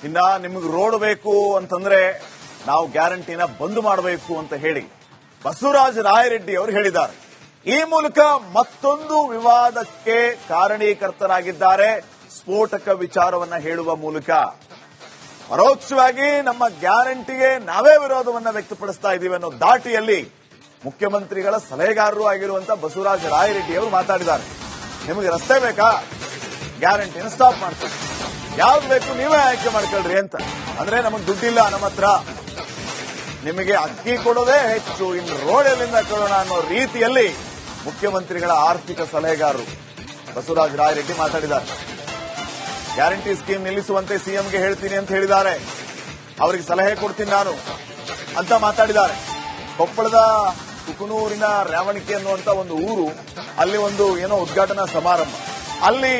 ಇನ್ನ ನಿಮಗೆ ರೋಡ್ ಬೇಕು ಅಂತಂದ್ರೆ ನಾವು ಗ್ಯಾರಂಟಿನ ಬಂದ್ ಮಾಡಬೇಕು ಅಂತ ಹೇಳಿ ಬಸವರಾಜ ರಾಯರೆಡ್ಡಿ ಅವರು ಹೇಳಿದ್ದಾರೆ. ಈ ಮೂಲಕ ಮತ್ತೊಂದು ವಿವಾದಕ್ಕೆ ಕಾರಣೀಕರ್ತರಾಗಿದ್ದಾರೆ. ಸ್ಫೋಟಕ ವಿಚಾರವನ್ನ ಹೇಳುವ ಮೂಲಕ ಪರೋಕ್ಷವಾಗಿ ನಮ್ಮ ಗ್ಯಾರಂಟಿಗೆ ನಾವೇ ವಿರೋಧವನ್ನ ವ್ಯಕ್ತಪಡಿಸ್ತಾ ಇದ್ದೀವಿ ಅನ್ನೋ ದಾಟಿಯಲ್ಲಿ ಮುಖ್ಯಮಂತ್ರಿಗಳ ಸಲಹೆಗಾರರು ಆಗಿರುವಂತಹ ಬಸವರಾಜ ರಾಯರೆಡ್ಡಿ ಅವರು ಮಾತಾಡಿದ್ದಾರೆ. ನಿಮಗೆ ರಸ್ತೆ ಬೇಕಾ? ಗ್ಯಾರಂಟಿನ ಸ್ಟಾಪ್ ಮಾಡ್ತೀವಿ. ಯಾವ್ದು ಬೇಕು ನೀವೇ ಆಯ್ಕೆ ಮಾಡ್ಕೊಳ್ರಿ ಅಂತ. ಅಂದ್ರೆ ನಮಗೆ ದುಡ್ಡಿಲ್ಲ ನಮ್ಮ ಹತ್ರ, ನಿಮಗೆ ಅಕ್ಕಿ ಕೊಡೋದೇ ಹೆಚ್ಚು, ಇನ್ನು ರೋಡ್ ಎಲ್ಲಿಂದ ಕೊಡೋಣ ಅನ್ನೋ ರೀತಿಯಲ್ಲಿ ಮುಖ್ಯಮಂತ್ರಿಗಳ ಆರ್ಥಿಕ ಸಲಹೆಗಾರರು ಬಸವರಾಜ ರಾಯರೆಡ್ಡಿ ಮಾತಾಡಿದ್ದಾರೆ. ಗ್ಯಾರಂಟಿ ಸ್ಕೀಮ್ ನಿಲ್ಲಿಸುವಂತೆ ಸಿಎಂಗೆ ಹೇಳ್ತೀನಿ ಅಂತ ಹೇಳಿದ್ದಾರೆ. ಅವರಿಗೆ ಸಲಹೆ ಕೊಡ್ತೀನಿ ನಾನು ಅಂತ ಮಾತಾಡಿದ್ದಾರೆ. ಕೊಪ್ಪಳದ ಕುಕನೂರಿನ ರ್ಯಾವಣಿಕೆ ಅನ್ನುವಂತ ಒಂದು ಊರು, ಅಲ್ಲಿ ಒಂದು ಏನೋ ಉದ್ಘಾಟನಾ ಸಮಾರಂಭ. ಅಲ್ಲಿ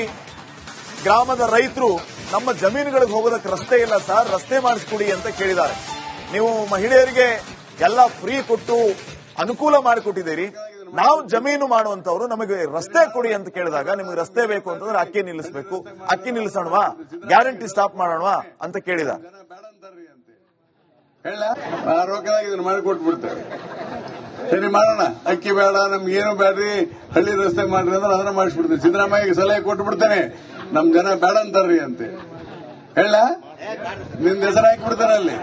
ಗ್ರಾಮದ ರೈತರು ನಮ್ಮ ಜಮೀನುಗಳಿಗೆ ಹೋಗೋದಕ್ಕೆ ರಸ್ತೆ ಇಲ್ಲ ಸರ್, ರಸ್ತೆ ಮಾಡಿಸ್ಕೊಡಿ ಅಂತ ಕೇಳಿದ್ದಾರೆ. ನೀವು ಮಹಿಳೆಯರಿಗೆ ಎಲ್ಲ ಫ್ರೀ ಕೊಟ್ಟು ಅನುಕೂಲ ಮಾಡಿಕೊಟ್ಟಿದ್ದೀರಿ, ನಾವು ಜಮೀನು ಮಾಡುವಂತವ್ರು ನಮಗೆ ರಸ್ತೆ ಕೊಡಿ ಅಂತ ಕೇಳಿದಾಗ ನಿಮಗೆ ರಸ್ತೆ ಬೇಕು ಅಂತಂದ್ರೆ ಅಕ್ಕಿ ನಿಲ್ಲಿಸಬೇಕು, ಅಕ್ಕಿ ನಿಲ್ಲಿಸೋಣವಾ, ಗ್ಯಾರಂಟಿ ಸ್ಟಾಪ್ ಮಾಡೋಣವಾ ಅಂತ ಕೇಳಿದ. ಆರೋಗ್ಯವಾಗಿ ಮಾಡಿಕೊಟ್ಬಿಡ್ತೇವೆ, ಸರಿ ಮಾಡೋಣ, ಅಕ್ಕಿ ಬೇಡ ನಮ್ಗೆ ಏನು ಬೇಡ್ರಿ, ಹಳ್ಳಿ ರಸ್ತೆ ಮಾಡ್ರಿ ಅಂದ್ರೆ ಅದನ್ನ ಮಾಡಿಸ್ಬಿಡ್ತೇನೆ. ಸಿದ್ದರಾಮಯ್ಯ ಸಲಹೆ ಕೊಟ್ಬಿಡ್ತೇನೆ, ನಮ್ ಜನ ಬೇಡ ಅಂತಾರ್ರಿ ಅಂತ ಹೇಳ, ನಿಮ್ ಹೆಸರು ಹಾಕಿಬಿಡ್ತಾರೆ ಅಲ್ಲಿ.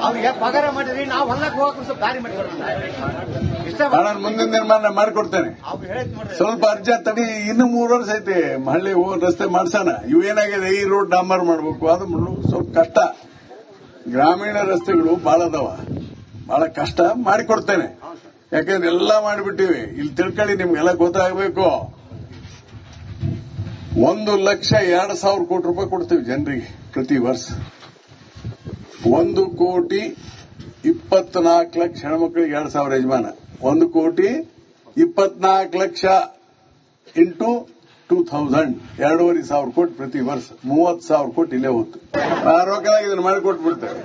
ಅವ್ರಿಗೆ ಪಗಾರ ಮಾಡಿದ್ರಿ, ನಾವು ಹೊಲಕ್ಕೆ ಹೋಗಕ್ಕೆ ದಾರಿ ನಾನು ಮುಂದಿನ ನಿರ್ಮಾಣ ಮಾಡಿಕೊಡ್ತೇನೆ. ಸ್ವಲ್ಪ ಅರ್ಜಿ ತಡಿ, ಇನ್ನು 3 ವರ್ಷ ಐತಿ ಹಳ್ಳಿ ರಸ್ತೆ ಮಾಡ್ಸೋಣ. ಇವೇನಾಗಿದೆ, ಈ ರೋಡ್ ಡಾಂಬರ್ ಮಾಡ್ಬೇಕು, ಅದು ಸ್ವಲ್ಪ ಕಷ್ಟ. ಗ್ರಾಮೀಣ ರಸ್ತೆಗಳು ಬಹಳ ಅದಾವ, ಬಹಳ ಕಷ್ಟ. ಮಾಡಿಕೊಡ್ತೇನೆ, ಯಾಕಂದ್ರೆ ಎಲ್ಲಾ ಮಾಡಿಬಿಟ್ಟಿವಿ. ಇಲ್ಲಿ ತಿಳ್ಕೊಳ್ಳಿ, ನಿಮ್ಗೆಲ್ಲ ಗೊತ್ತಾಗಬೇಕು. 1,02,000 ಕೋಟಿ ರೂಪಾಯಿ ಕೊಡ್ತೀವಿ ಜನರಿಗೆ ಪ್ರತಿ ವರ್ಷ. 1,24,00,000 ಹೆಣ್ಮಕ್ಳಿಗೆ 2,000 ಯಜಮಾನ. 1,24,00,000 ಇಂಟು 2,000 2,500 ಕೋಟಿ ಪ್ರತಿ ವರ್ಷ. 30,000 ಕೋಟಿ ಇಲ್ಲೇ ಹೋಯ್ತು. ಆರೋಗ್ಯವಾಗಿ ಇದನ್ನು ಮಾಡಿಕೊಟ್ಬಿಡ್ತೇವೆ.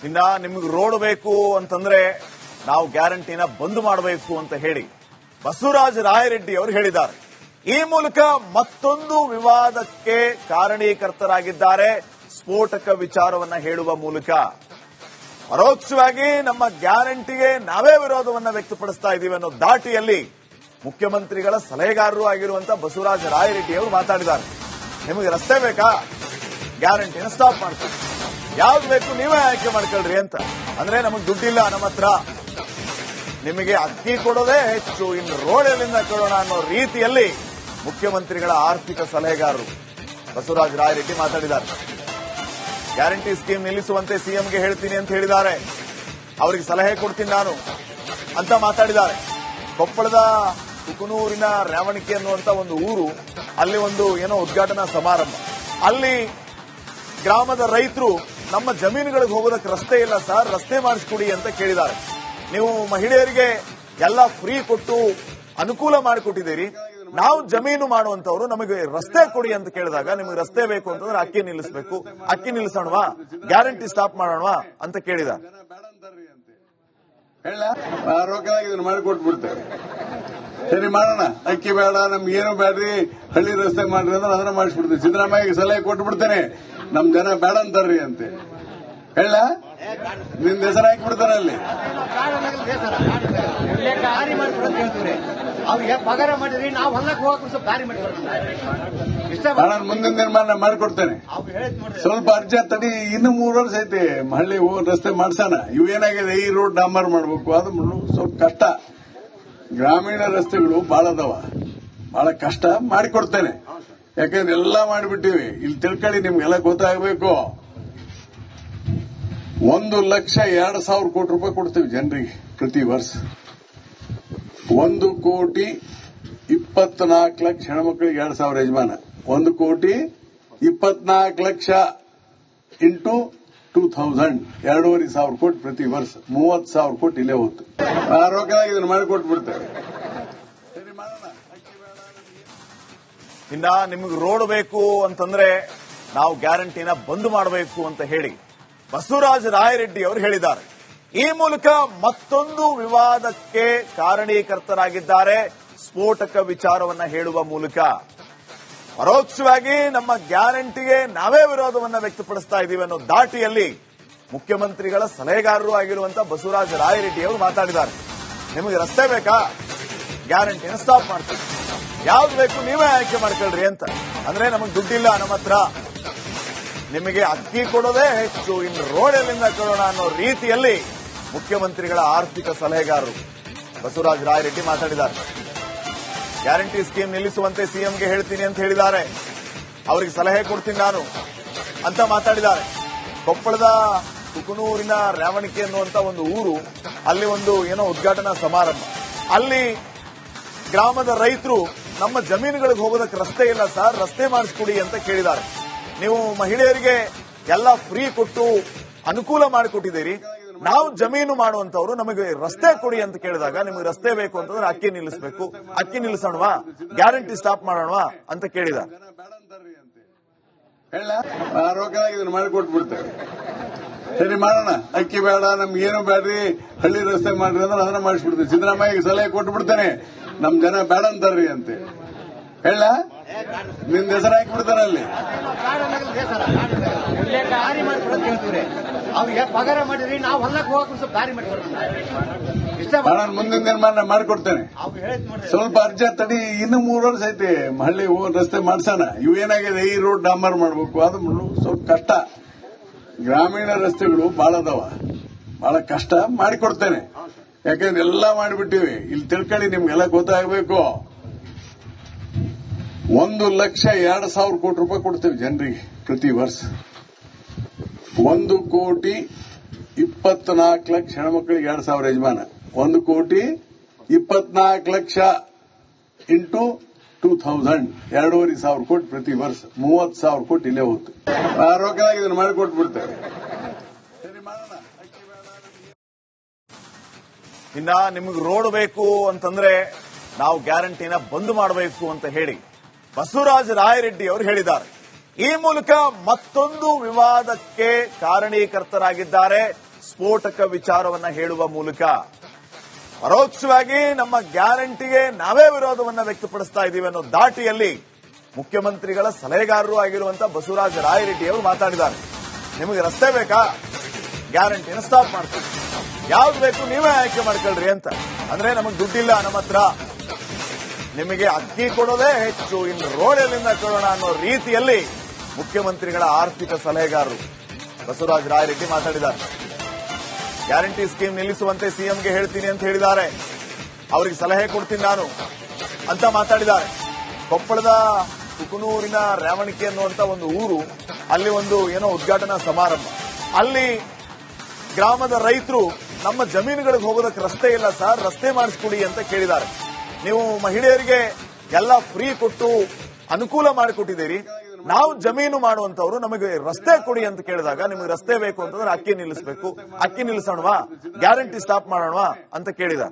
ಇನ್ನ ನಿಮಗೆ ರೋಡ್ ಬೇಕು ಅಂತಂದ್ರೆ ನಾವು ಗ್ಯಾರಂಟಿನ ಬಂದ್ ಮಾಡಬೇಕು ಅಂತ ಹೇಳಿ ಬಸವರಾಜ ರಾಯರೆಡ್ಡಿ ಅವರು ಹೇಳಿದ್ದಾರೆ. ಈ ಮೂಲಕ ಮತ್ತೊಂದು ವಿವಾದಕ್ಕೆ ಕಾರಣೀಕರ್ತರಾಗಿದ್ದಾರೆ. ಸ್ಫೋಟಕ ವಿಚಾರವನ್ನ ಹೇಳುವ ಮೂಲಕ ಪರೋಕ್ಷವಾಗಿ ನಮ್ಮ ಗ್ಯಾರಂಟಿಗೆ ನಾವೇ ವಿರೋಧವನ್ನ ವ್ಯಕ್ತಪಡಿಸ್ತಾ ಇದ್ದೀವಿ ಅನ್ನೋ ದಾಟಿಯಲ್ಲಿ ಮುಖ್ಯಮಂತ್ರಿಗಳ ಸಲಹೆಗಾರರು ಆಗಿರುವಂತಹ ಬಸವರಾಜ ರಾಯರೆಡ್ಡಿ ಅವರು ಮಾತಾಡಿದ್ದಾರೆ. ನಿಮಗೆ ರಸ್ತೆ ಬೇಕಾ? ಗ್ಯಾರಂಟಿನ ಸ್ಟಾಪ್ ಮಾಡ್ತೀವಿ. ಯಾವ್ದು ಬೇಕು ನೀವೇ ಆಯ್ಕೆ ಮಾಡ್ಕೊಳ್ರಿ ಅಂತ. ಅಂದ್ರೆ ನಮಗೆ ದುಡ್ಡಿಲ್ಲ ನಮ್ಮ ಹತ್ರ, ನಿಮಗೆ ಅಕ್ಕಿ ಕೊಡೋದೇ ಹೆಚ್ಚು, ಇನ್ನು ರೋಡ್ ಎಲ್ಲಿಂದ ಕೊಡೋಣ ಅನ್ನೋ ರೀತಿಯಲ್ಲಿ ಮುಖ್ಯಮಂತ್ರಿಗಳ ಆರ್ಥಿಕ ಸಲಹೆಗಾರರು ಬಸವರಾಜ ರಾಯರೆಡ್ಡಿ ಮಾತಾಡಿದ್ದಾರೆ. ಗ್ಯಾರಂಟಿ ಸ್ಕೀಮ್ ನಿಲ್ಲಿಸುವಂತೆ ಸಿಎಂಗೆ ಹೇಳ್ತೀನಿ ಅಂತ ಹೇಳಿದ್ದಾರೆ. ಅವರಿಗೆ ಸಲಹೆ ಕೊಡ್ತೀನಿ ನಾನು ಅಂತ ಮಾತಾಡಿದ್ದಾರೆ. ಕೊಪ್ಪಳದ ಕುಕನೂರಿನ ರ್ಯಾವಣಿಕೆ ಅನ್ನುವಂತ ಒಂದು ಊರು, ಅಲ್ಲಿ ಒಂದು ಏನೋ ಉದ್ಘಾಟನಾ ಸಮಾರಂಭ. ಅಲ್ಲಿ ಗ್ರಾಮದ ರೈತರು ನಮ್ಮ ಜಮೀನುಗಳಿಗೆ ಹೋಗೋದಕ್ಕೆ ರಸ್ತೆ ಇಲ್ಲ ಸರ್, ರಸ್ತೆ ಮಾಡಿಸ್ಕೊಡಿ ಅಂತ ಕೇಳಿದ್ದಾರೆ. ನೀವು ಮಹಿಳೆಯರಿಗೆ ಎಲ್ಲ ಫ್ರೀ ಕೊಟ್ಟು ಅನುಕೂಲ ಮಾಡಿಕೊಟ್ಟಿದ್ದೀರಿ, ನಾವು ಜಮೀನು ಮಾಡುವಂತವ್ರು ನಮಗೆ ರಸ್ತೆ ಕೊಡಿ ಅಂತ ಕೇಳಿದಾಗ ನಿಮಗೆ ರಸ್ತೆ ಬೇಕು ಅಂತಂದ್ರೆ ಅಕ್ಕಿ ನಿಲ್ಲಿಸಬೇಕು, ಅಕ್ಕಿ ನಿಲ್ಲಿಸೋಣವಾ, ಗ್ಯಾರಂಟಿ ಸ್ಟಾಪ್ ಮಾಡೋಣವಾ ಅಂತ ಕೇಳಿದ. ಆರೋಗ್ಯವಾಗಿ ಇದನ್ನು ಮಾಡಿಕೊಟ್ಬಿಡ್ತೇವೆ, ಸರಿ ಮಾಡೋಣ, ಅಕ್ಕಿ ಬೇಡ ನಮ್ಗೆ ಏನು ಬೇಡ್ರಿ, ಹಳ್ಳಿ ರಸ್ತೆ ಮಾಡ್ರಿ ಅಂದ್ರೆ ಅದನ್ನ ಮಾಡಿಸ್ಬಿಡ್ತೇನೆ. ಸಿದ್ದರಾಮಯ್ಯ ಸಲಹೆ ಕೊಟ್ಬಿಡ್ತೇನೆ, ನಮ್ ಜನ ಬೇಡ ಅಂತಾರ್ರಿ ಅಂತ ಹೇಳ, ನಿಮ್ ಹೆಸರು ಹಾಕಿಬಿಡ್ತಾರೆ ಅಲ್ಲಿ. ಅವ್ರಿಗೆ ಪಗಾರ ಮಾಡಿದ್ರಿ, ನಾವು ಹೊಲಕ್ಕೆ ಹೋಗಕ್ಕೆ ದಾರಿ ನಾನು ಮುಂದಿನ ನಿರ್ಮಾಣ ಮಾಡಿಕೊಡ್ತೇನೆ. ಸ್ವಲ್ಪ ಅರ್ಜಿ ತಡಿ, ಇನ್ನು 3 ವರ್ಷ ಐತಿ ಹಳ್ಳಿ ರಸ್ತೆ ಮಾಡ್ಸೋಣ. ಇವೇನಾಗಿದೆ, ಈ ರೋಡ್ ಡಾಂಬರ್ ಮಾಡ್ಬೇಕು, ಅದು ಸ್ವಲ್ಪ ಕಷ್ಟ. ಗ್ರಾಮೀಣ ರಸ್ತೆಗಳು ಬಹಳ ಅದಾವ, ಬಹಳ ಕಷ್ಟ. ಮಾಡಿಕೊಡ್ತೇನೆ, ಯಾಕಂದ್ರೆ ಎಲ್ಲಾ ಮಾಡಿಬಿಟ್ಟಿವಿ. ಇಲ್ಲಿ ತಿಳ್ಕೊಳ್ಳಿ, ನಿಮ್ಗೆಲ್ಲ ಗೊತ್ತಾಗಬೇಕು. 1,02,000 ಕೋಟಿ ರೂಪಾಯಿ ಕೊಡ್ತೀವಿ ಜನರಿಗೆ ಪ್ರತಿ ವರ್ಷ. 1,24,00,000 ಹೆಣ್ಮಕ್ಳಿಗೆ 2,000 ಯಜಮಾನ. 1,24,00,000 ಇಂಟು 2,000 2,500 ಕೋಟಿ ಪ್ರತಿ ವರ್ಷ. 30,000 ಕೋಟಿ ಇಲ್ಲೇ ಹೋಯ್ತು. ಆರೋಗ್ಯವಾಗಿ ಇದನ್ನು ಮಾಡಿಕೊಟ್ಬಿಡ್ತೇವೆ. ಇನ್ನ ನಿಮಗೆ ರೋಡ್ ಬೇಕು ಅಂತಂದ್ರೆ ನಾವು ಗ್ಯಾರಂಟಿನ ಬಂದ್ ಮಾಡಬೇಕು ಅಂತ ಹೇಳಿ ಬಸವರಾಜ ರಾಯರೆಡ್ಡಿ ಅವರು ಹೇಳಿದ್ದಾರೆ. ಈ ಮೂಲಕ ಮತ್ತೊಂದು ವಿವಾದಕ್ಕೆ ಕಾರಣೀಕರ್ತರಾಗಿದ್ದಾರೆ. ಸ್ಫೋಟಕ ವಿಚಾರವನ್ನ ಹೇಳುವ ಮೂಲಕ ಪರೋಕ್ಷವಾಗಿ ನಮ್ಮ ಗ್ಯಾರಂಟಿಗೆ ನಾವೇ ವಿರೋಧವನ್ನ ವ್ಯಕ್ತಪಡಿಸ್ತಾ ಇದ್ದೀವಿ ಅನ್ನೋ ದಾಟಿಯಲ್ಲಿ ಮುಖ್ಯಮಂತ್ರಿಗಳ ಸಲಹೆಗಾರರು ಆಗಿರುವಂತಹ ಬಸವರಾಜ ರಾಯರೆಡ್ಡಿ ಅವರು ಮಾತಾಡಿದ್ದಾರೆ. ನಿಮಗೆ ರಸ್ತೆ ಬೇಕಾ? ಗ್ಯಾರಂಟಿನ ಸ್ಟಾಪ್ ಮಾಡ್ತೀವಿ. ಯಾವ್ದು ಬೇಕು ನೀವೇ ಆಯ್ಕೆ ಮಾಡ್ಕೊಳ್ರಿ ಅಂತ. ಅಂದ್ರೆ ನಮಗೆ ದುಡ್ಡಿಲ್ಲ ನಮ್ಮ ಹತ್ರ, ನಿಮಗೆ ಅಕ್ಕಿ ಕೊಡೋದೇ ಹೆಚ್ಚು, ಇನ್ನು ರೋಡ್ ಎಲ್ಲಿಂದ ಕೊಡೋಣ ಅನ್ನೋ ರೀತಿಯಲ್ಲಿ ಮುಖ್ಯಮಂತ್ರಿಗಳ ಆರ್ಥಿಕ ಸಲಹೆಗಾರರು ಬಸವರಾಜ ರಾಯರೆಡ್ಡಿ ಮಾತಾಡಿದ್ದಾರೆ. ಗ್ಯಾರಂಟಿ ಸ್ಕೀಮ್ ನಿಲ್ಲಿಸುವಂತೆ ಸಿಎಂಗೆ ಹೇಳ್ತೀನಿ ಅಂತ ಹೇಳಿದ್ದಾರೆ. ಅವರಿಗೆ ಸಲಹೆ ಕೊಡ್ತೀನಿ ನಾನು ಅಂತ ಮಾತಾಡಿದ್ದಾರೆ. ಕೊಪ್ಪಳದ ಕುಕನೂರಿನ ರ್ಯಾವಣಿಕೆ ಅನ್ನುವಂತ ಒಂದು ಊರು, ಅಲ್ಲಿ ಒಂದು ಉದ್ಘಾಟನಾ ಸಮಾರಂಭ. ಅಲ್ಲಿ ಗ್ರಾಮದ ರೈತರು ನಮ್ಮ ಜಮೀನುಗಳಿಗೆ ಹೋಗೋದಕ್ಕೆ ರಸ್ತೆ ಇಲ್ಲ ಸರ್, ರಸ್ತೆ ಮಾಡಿಸ್ಕೊಡಿ ಅಂತ ಕೇಳಿದ್ದಾರೆ. ನೀವು ಮಹಿಳೆಯರಿಗೆ ಎಲ್ಲ ಫ್ರೀ ಕೊಟ್ಟು ಅನುಕೂಲ ಮಾಡಿಕೊಟ್ಟಿದ್ದೀರಿ, ನಾವು ಜಮೀನು ಮಾಡುವಂತವ್ರು ನಮಗೆ ರಸ್ತೆ ಕೊಡಿ ಅಂತ ಕೇಳಿದಾಗ ನಿಮಗೆ ರಸ್ತೆ ಬೇಕು ಅಂತಂದ್ರೆ ಅಕ್ಕಿ ನಿಲ್ಲಿಸಬೇಕು, ಅಕ್ಕಿ ನಿಲ್ಲಿಸೋಣವಾ, ಗ್ಯಾರಂಟಿ ಸ್ಟಾಪ್ ಮಾಡೋಣವಾ ಅಂತ ಕೇಳಿದ. ಆರೋಗ್ಯ ಮಾಡಿಕೊಟ್ಬಿಡ್ತೇವೆ. ಸರಿ ಮಾಡೋಣ, ಅಕ್ಕಿ ಬೇಡ, ನಮ್ಗೆ ಏನು ಬೇಡ್ರಿ, ಹಳ್ಳಿ ರಸ್ತೆ ಮಾಡ್ರಿ ಅಂದ್ರೆ ಅದನ್ನ ಮಾಡಿಸ್ಬಿಡ್ತೇವೆ. ಸಿದ್ದರಾಮಯ್ಯ ಸಲಹೆ ಕೊಟ್ಬಿಡ್ತೇನೆ, ನಮ್ ಜನ ಬೇಡ ಅಂತಾರ್ರಿ ಅಂತ ಹೇಳ, ನಿನ್ ಹೆಸರು ಹಾಕಿಬಿಡ್ತಾರ ಅಲ್ಲಿ. ಅವ್ರಿಗೆ ಪಗಾರ ಮಾಡಿದ್ರಿ, ನಾವು ಹೊಲಕ್ಕೆ ಹೋಗಕ್ಕೆ ಸ್ವಲ್ಪ ದಾರಿ ನಾನು ಮುಂದಿನ ನಿರ್ಮಾಣ ಮಾಡಿಕೊಡ್ತೇನೆ. ಸ್ವಲ್ಪ ಅರ್ಜಿ ತಡಿ, ಇನ್ನು 3 ವರ್ಷ ಐತಿ ಹಳ್ಳಿ ರಸ್ತೆ ಮಾಡ್ಸೋಣ. ಇವೇನಾಗಿದೆ, ಈ ರೋಡ್ ಡಾಂಬರ್ ಮಾಡ್ಬೇಕು, ಅದು ಸ್ವಲ್ಪ ಕಷ್ಟ. ಗ್ರಾಮೀಣ ರಸ್ತೆಗಳು ಬಹಳ ಅದಾವ, ಬಹಳ ಕಷ್ಟ. ಮಾಡಿಕೊಡ್ತೇನೆ, ಯಾಕಂದ್ರೆ ಎಲ್ಲಾ ಮಾಡಿಬಿಟ್ಟಿವಿ. ಇಲ್ಲಿ ತಿಳ್ಕೊಳ್ಳಿ, ನಿಮ್ಗೆಲ್ಲ ಗೊತ್ತಾಗಬೇಕು. 1,02,000 ಕೋಟಿ ರೂಪಾಯಿ ಕೊಡ್ತೇವೆ ಜನರಿಗೆ ಪ್ರತಿ ವರ್ಷ. 1,24,00,000 ಹೆಣ್ಮಕ್ಳಿಗೆ 2,000 ಯಜಮಾನ. 1,24,00,000 ಇಂಟು 2,000 2,500 ಕೋಟಿ ಪ್ರತಿ ವರ್ಷ. 30,000 ಕೋಟಿ ಇಲ್ಲೇ ಹೋಗ್ತು. ಆರೋಗ್ಯವಾಗಿ ಇದನ್ನು ಮಾಡಿಕೊಟ್ಬಿಡ್ತೇವೆ. ಸರಿ ಮಾಡೋಣ. ಇನ್ನ ನಿಮಗೆ ರೋಡ್ ಬೇಕು ಅಂತಂದ್ರೆ ನಾವು ಗ್ಯಾರಂಟಿನ ಬಂದ್ ಮಾಡಬೇಕು ಅಂತ ಹೇಳಿ ಬಸವರಾಜ ರಾಯರೆಡ್ಡಿ ಅವರು ಹೇಳಿದ್ದಾರೆ. ಈ ಮೂಲಕ ಮತ್ತೊಂದು ವಿವಾದಕ್ಕೆ ಕಾರಣೀಕರ್ತರಾಗಿದ್ದಾರೆ. ಸ್ಫೋಟಕ ವಿಚಾರವನ್ನ ಹೇಳುವ ಮೂಲಕ ಪರೋಕ್ಷವಾಗಿ ನಮ್ಮ ಗ್ಯಾರಂಟಿಗೆ ನಾವೇ ವಿರೋಧವನ್ನ ವ್ಯಕ್ತಪಡಿಸ್ತಾ ಇದ್ದೀವಿ ಅನ್ನೋ ದಾಟಿಯಲ್ಲಿ ಮುಖ್ಯಮಂತ್ರಿಗಳ ಸಲಹೆಗಾರರು ಆಗಿರುವಂತಹ ಬಸವರಾಜ ರಾಯರೆಡ್ಡಿ ಅವರು ಮಾತಾಡಿದ್ದಾರೆ. ನಿಮಗೆ ರಸ್ತೆ ಬೇಕಾ? ಗ್ಯಾರಂಟಿನ ಸ್ಟಾಪ್ ಮಾಡ್ತೀವಿ. ಯಾವ್ದು ಬೇಕು ನೀವೇ ಆಯ್ಕೆ ಮಾಡ್ಕೊಳ್ರಿ ಅಂತ. ಅಂದ್ರೆ ನಮಗೆ ದುಡ್ಡಿಲ್ಲ ನಮ್ಮ ಹತ್ರ, ನಿಮಗೆ ಅಕ್ಕಿ ಕೊಡೋದೇ ಹೆಚ್ಚು, ಇನ್ನು ರೋಡ್ ಎಲ್ಲಿಂದ ಕೊಡೋಣ ಅನ್ನೋ ರೀತಿಯಲ್ಲಿ ಮುಖ್ಯಮಂತ್ರಿಗಳ ಆರ್ಥಿಕ ಸಲಹೆಗಾರರು ಬಸವರಾಜ ರಾಯರೆಡ್ಡಿ ಮಾತಾಡಿದ್ದಾರೆ. ಗ್ಯಾರಂಟಿ ಸ್ಕೀಮ್ ನಿಲ್ಲಿಸುವಂತೆ ಸಿಎಂಗೆ ಹೇಳ್ತೀನಿ ಅಂತ ಹೇಳಿದ್ದಾರೆ. ಅವರಿಗೆ ಸಲಹೆ ಕೊಡ್ತೀನಿ ನಾನು ಅಂತ ಮಾತಾಡಿದ್ದಾರೆ. ಕೊಪ್ಪಳದ ಕುಕನೂರಿನ ರ್ಯಾವಣಿಕೆ ಅನ್ನುವಂತ ಒಂದು ಊರು, ಅಲ್ಲಿ ಒಂದು ಉದ್ಘಾಟನಾ ಸಮಾರಂಭ. ಅಲ್ಲಿ ಗ್ರಾಮದ ರೈತರು ನಮ್ಮ ಜಮೀನುಗಳಿಗೆ ಹೋಗೋದಕ್ಕೆ ರಸ್ತೆ ಇಲ್ಲ ಸರ್, ರಸ್ತೆ ಮಾಡಿಸ್ಕೊಡಿ ಅಂತ ಕೇಳಿದ್ದಾರೆ. ನೀವು ಮಹಿಳೆಯರಿಗೆ ಎಲ್ಲ ಫ್ರೀ ಕೊಟ್ಟು ಅನುಕೂಲ ಮಾಡಿಕೊಟ್ಟಿದ್ದೀರಿ, ನಾವು ಜಮೀನು ಮಾಡುವಂತವ್ರು ನಮಗೆ ರಸ್ತೆ ಕೊಡಿ ಅಂತ ಕೇಳಿದಾಗ ನಿಮಗೆ ರಸ್ತೆ ಬೇಕು ಅಂತಂದ್ರೆ ಅಕ್ಕಿ ನಿಲ್ಲಿಸಬೇಕು, ಅಕ್ಕಿ ನಿಲ್ಲಿಸೋಣವಾ, ಗ್ಯಾರಂಟಿ ಸ್ಟಾಪ್ ಮಾಡೋಣವಾ ಅಂತ ಕೇಳಿದ.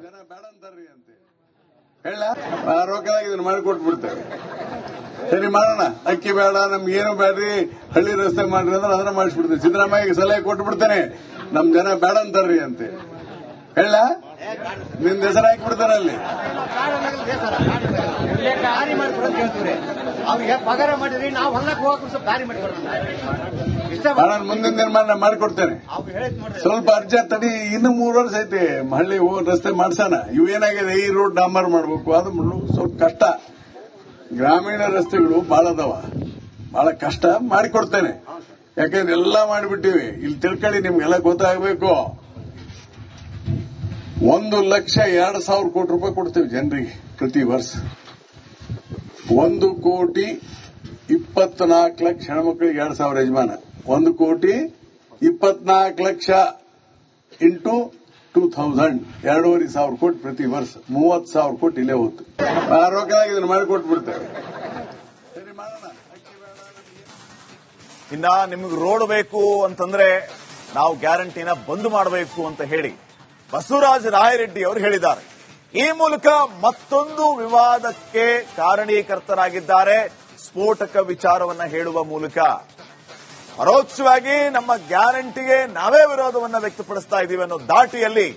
ಆರೋಗ್ಯವಾಗಿ ಇದನ್ನು ಮಾಡಿಕೊಟ್ಬಿಡ್ತೇವೆ. ಸರಿ ಮಾಡೋಣ, ಅಕ್ಕಿ ಬೇಡ, ನಮ್ಗೆ ಏನು ಬೇಡ್ರಿ, ಹಳ್ಳಿ ರಸ್ತೆ ಮಾಡ್ರಿ ಅಂದ್ರೆ ಅದನ್ನ ಮಾಡಿಸ್ಬಿಡ್ತೇವೆ. ಸಿದ್ದರಾಮಯ್ಯ ಸಲಹೆ ಕೊಟ್ಬಿಡ್ತೇನೆ, ನಮ್ ಜನ ಬೇಡ ಅಂತಾರ್ರಿ ಅಂತ ಹೇಳ, ನಿನ್ ಹೆಸರು ಹಾಕಿಬಿಡ್ತಾರ ಅಲ್ಲಿ. ಅವ್ರಿಗೆ ಪಗಾರ ಮಾಡಿದ್ರಿ, ನಾವು ಹೊಲಕ್ಕೆ ಹೋಗಕ್ಕೆ ಸ್ವಲ್ಪ ದಾರಿ ನಾನು ಮುಂದಿನ ನಿರ್ಮಾಣ ಮಾಡಿಕೊಡ್ತೇನೆ. ಸ್ವಲ್ಪ ಅರ್ಜಿ ತಡಿ, ಇನ್ನು 3 ವರ್ಷ ಐತಿ ಹಳ್ಳಿ ರಸ್ತೆ ಮಾಡ್ಸೋಣ. ಇವೇನಾಗಿದೆ, ಈ ರೋಡ್ ಡಾಂಬರ್ ಮಾಡ್ಬೇಕು, ಅದು ಸ್ವಲ್ಪ ಕಷ್ಟ. ಗ್ರಾಮೀಣ ರಸ್ತೆಗಳು ಬಹಳ ಅದಾವ, ಬಹಳ ಕಷ್ಟ. ಮಾಡಿಕೊಡ್ತೇನೆ, ಯಾಕಂದ್ರೆ ಎಲ್ಲಾ ಮಾಡಿಬಿಟ್ಟಿವಿ. ಇಲ್ಲಿ ತಿಳ್ಕೊಳ್ಳಿ, ನಿಮ್ಗೆಲ್ಲ ಗೊತ್ತಾಗಬೇಕು. 1,02,000 ಕೋಟಿ ರೂಪಾಯಿ ಕೊಡ್ತೇವೆ ಜನರಿಗೆ ಪ್ರತಿ ವರ್ಷ. 1,24,00,000 ಹೆಣ್ಮಕ್ಳಿಗೆ 2,000 ಯಜಮಾನ. 1,24,00,000 ಇಂಟು 2,000 2,500 ಕೋಟಿ ಪ್ರತಿ ವರ್ಷ. 30,000 ಕೋಟಿ ಇಲ್ಲೇ ಹೋಗ್ತು. ಆರೋಗ್ಯವಾಗಿ ಇದನ್ನು ಮಾಡಿಕೊಟ್ಬಿಡ್ತೇವೆ. ಸರಿ ಮಾಡೋಣ. ಇನ್ನ ನಿಮಗೆ ರೋಡ್ ಬೇಕು ಅಂತಂದ್ರೆ ನಾವು ಗ್ಯಾರಂಟಿನ ಬಂದ್ ಮಾಡಬೇಕು ಅಂತ ಹೇಳಿ ಬಸವರಾಜ ರಾಯರೆಡ್ಡಿ ಅವರು ಹೇಳಿದ್ದಾರೆ. ಈ ಮೂಲಕ ಮತ್ತೊಂದು ವಿವಾದಕ್ಕೆ ಕಾರಣೀಕರ್ತರಾಗಿದ್ದಾರೆ. ಸ್ಫೋಟಕ ವಿಚಾರವನ್ನ ಹೇಳುವ ಮೂಲಕ ಪರೋಕ್ಷವಾಗಿ ನಮ್ಮ ಗ್ಯಾರಂಟಿಗೆ ನಾವೇ ವಿರೋಧವನ್ನ ವ್ಯಕ್ತಪಡಿಸ್ತಾ ಇದ್ದೀವಿ ಅನ್ನೋ ದಾಟಿಯಲ್ಲಿ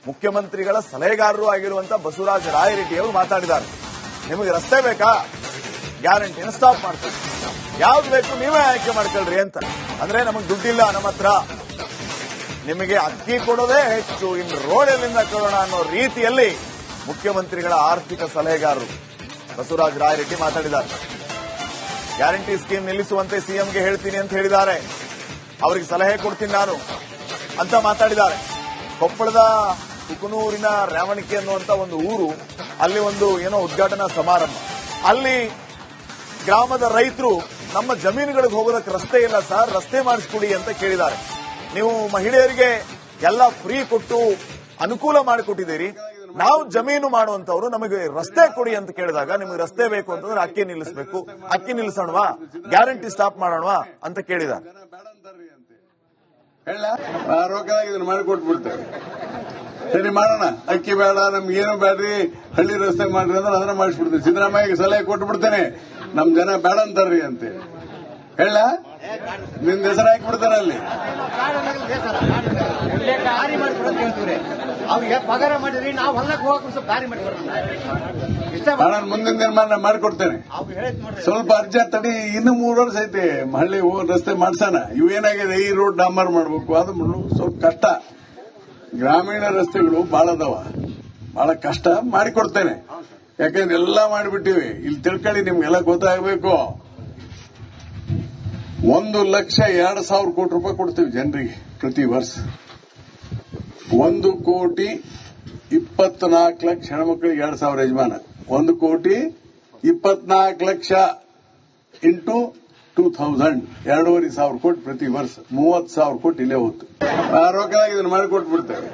ಮುಖ್ಯಮಂತ್ರಿಗಳ ಸಲಹೆಗಾರರು ಆಗಿರುವಂತ ಬಸವರಾಜ ರಾಯರೆಡ್ಡಿ ಅವರು ಮಾತಾಡಿದ್ದಾರೆ. ನಿಮಗೆ ರಸ್ತೆ ಬೇಕಾ? ಗ್ಯಾರಂಟಿನ ಸ್ಟಾಪ್ ಮಾಡ್ತೀವಿ. ಯಾವ್ದು ಬೇಕು ನೀವೇ ಆಯ್ಕೆ ಮಾಡ್ಕೊಳ್ರಿ ಅಂತ. ಅಂದ್ರೆ ನಮಗೆ ದುಡ್ಡಿಲ್ಲ ನಮ್ಮ ಹತ್ರ, ನಿಮಗೆ ಅಕ್ಕಿ ಕೊಡೋದೇ ಹೆಚ್ಚು, ಇನ್ನು ರೋಡ್ ಎಲ್ಲಿಂದ ಕೊಡೋಣ ಅನ್ನೋ ರೀತಿಯಲ್ಲಿ ಮುಖ್ಯಮಂತ್ರಿಗಳ ಆರ್ಥಿಕ ಸಲಹೆಗಾರರು ಬಸವರಾಜ ರಾಯರೆಡ್ಡಿ ಮಾತಾಡಿದ್ದಾರೆ. ಗ್ಯಾರಂಟಿ ಸ್ಕೀಮ್ ನಿಲ್ಲಿಸುವಂತೆ ಸಿಎಂಗೆ ಹೇಳ್ತೀನಿ ಅಂತ ಹೇಳಿದ್ದಾರೆ. ಅವರಿಗೆ ಸಲಹೆ ಕೊಡ್ತೀನಿ ನಾನು ಅಂತ ಮಾತಾಡಿದ್ದಾರೆ. ಕೊಪ್ಪಳದ ಕುಕನೂರಿನ ರೇವಣಿಕೆ ಅನ್ನುವಂತ ಒಂದು ಊರು, ಅಲ್ಲಿ ಒಂದು ಏನೋ ಉದ್ಘಾಟನಾ ಸಮಾರಂಭ. ಅಲ್ಲಿ ಗ್ರಾಮದ ರೈತರು ನಮ್ಮ ಜಮೀನುಗಳಿಗೆ ಹೋಗೋದಕ್ಕೆ ರಸ್ತೆ ಇಲ್ಲ ಸರ್, ರಸ್ತೆ ಮಾಡಿಸ್ಕೊಡಿ ಅಂತ ಕೇಳಿದ್ದಾರೆ. ನೀವು ಮಹಿಳೆಯರಿಗೆ ಎಲ್ಲ ಫ್ರೀ ಕೊಟ್ಟು ಅನುಕೂಲ ಮಾಡಿಕೊಟ್ಟಿದ್ದೀರಿ, ನಾವು ಜಮೀನು ಮಾಡುವಂತವ್ರು ನಮಗೆ ರಸ್ತೆ ಕೊಡಿ ಅಂತ ಕೇಳಿದಾಗ ನಿಮಗೆ ರಸ್ತೆ ಬೇಕು ಅಂತಂದ್ರೆ ಅಕ್ಕಿ ನಿಲ್ಲಿಸಬೇಕು, ಅಕ್ಕಿ ನಿಲ್ಲಿಸೋಣವಾ, ಗ್ಯಾರಂಟಿ ಸ್ಟಾಪ್ ಮಾಡೋಣವಾ ಅಂತ ಕೇಳಿದ್ದಾರೆ. ರೊಕ್ಕ ಮಾಡಿಕೊಟ್ಬಿಡ್ತೇವೆ, ಸರಿ ಮಾಡೋಣ, ಅಕ್ಕಿ ಬೇಡ ನಮ್ಗೇನು ಬೇಡ್ರಿ, ಹಳ್ಳಿ ರಸ್ತೆ ಮಾಡ್ರಿ ಅಂದ್ರೆ ಅದನ್ನ ಮಾಡಿಸ್ಬಿಡ್ತೇನೆ. ಸಿದ್ದರಾಮಯ್ಯಗೆ ಸಲಹೆ ಕೊಟ್ಬಿಡ್ತೇನೆ, ನಮ್ ಜನ ಬೇಡ ಅಂತಾರ್ರಿ ಅಂತ ಹೇಳ, ನಿಮ್ ಹೆಸರು ಹಾಕಿಬಿಡ್ತಾರ ಅಲ್ಲಿ. ದಾರಿ ಮಾಡಿಕೊಡೋದು ಹೇಳ್ತೀವ್ರಿ, ಅವ್ರಿಗೆ ಪಗಾರ ಮಾಡಿದ್ರಿ, ನಾವು ಹೊಲಕ್ಕೆ ಹೋಗಕ್ಕೆ ಸ್ವಲ್ಪ ದಾರಿ ಮಾಡಿಕೊಡ್ರಿ. ನಾನು ಮುಂದಿನ ನಿರ್ಮಾಣ ಮಾಡಿಕೊಡ್ತೇನೆ. ಸ್ವಲ್ಪ ಅರ್ಜಿ ತಡಿ, ಇನ್ನು 3 ವರ್ಷ ಐತಿ ಹಳ್ಳಿ ರಸ್ತೆ ಮಾಡ್ಸೋಣ. ಇವೇನಾಗಿದೆ, ಈ ರೋಡ್ ಡಾಂಬರ್ ಮಾಡ್ಬೇಕು, ಅದು ಸ್ವಲ್ಪ ಕಷ್ಟ. ಗ್ರಾಮೀಣ ರಸ್ತೆಗಳು ಬಹಳ ಅದಾವ, ಬಹಳ ಕಷ್ಟ. ಮಾಡಿಕೊಡ್ತೇನೆ, ಯಾಕಂದ್ರೆ ಎಲ್ಲಾ ಮಾಡಿಬಿಟ್ಟಿವಿ. ಇಲ್ಲಿ ತಿಳ್ಕೊಳ್ಳಿ, ನಿಮ್ಗೆಲ್ಲ ಗೊತ್ತಾಗಬೇಕು. 1,02,000 ಕೋಟಿ ರೂಪಾಯಿ ಕೊಡ್ತೀವಿ ಜನರಿಗೆ ಪ್ರತಿ ವರ್ಷ. 1,24,00,000 ಹೆಣ್ಮಕ್ಳಿಗೆ 2,000 ಯಜಮಾನ. 1,24,00,000 ಇಂಟು 2,000 2,500 ಕೋಟಿ ಪ್ರತಿ ವರ್ಷ. 30,000 ಕೋಟಿ ಇಲ್ಲೇ ಹೋಗ್ತು. ರೊಕ್ಕ ಇದನ್ನ ಮಾಡಿಕೊಟ್ಬಿಡ್ತೇವೆ.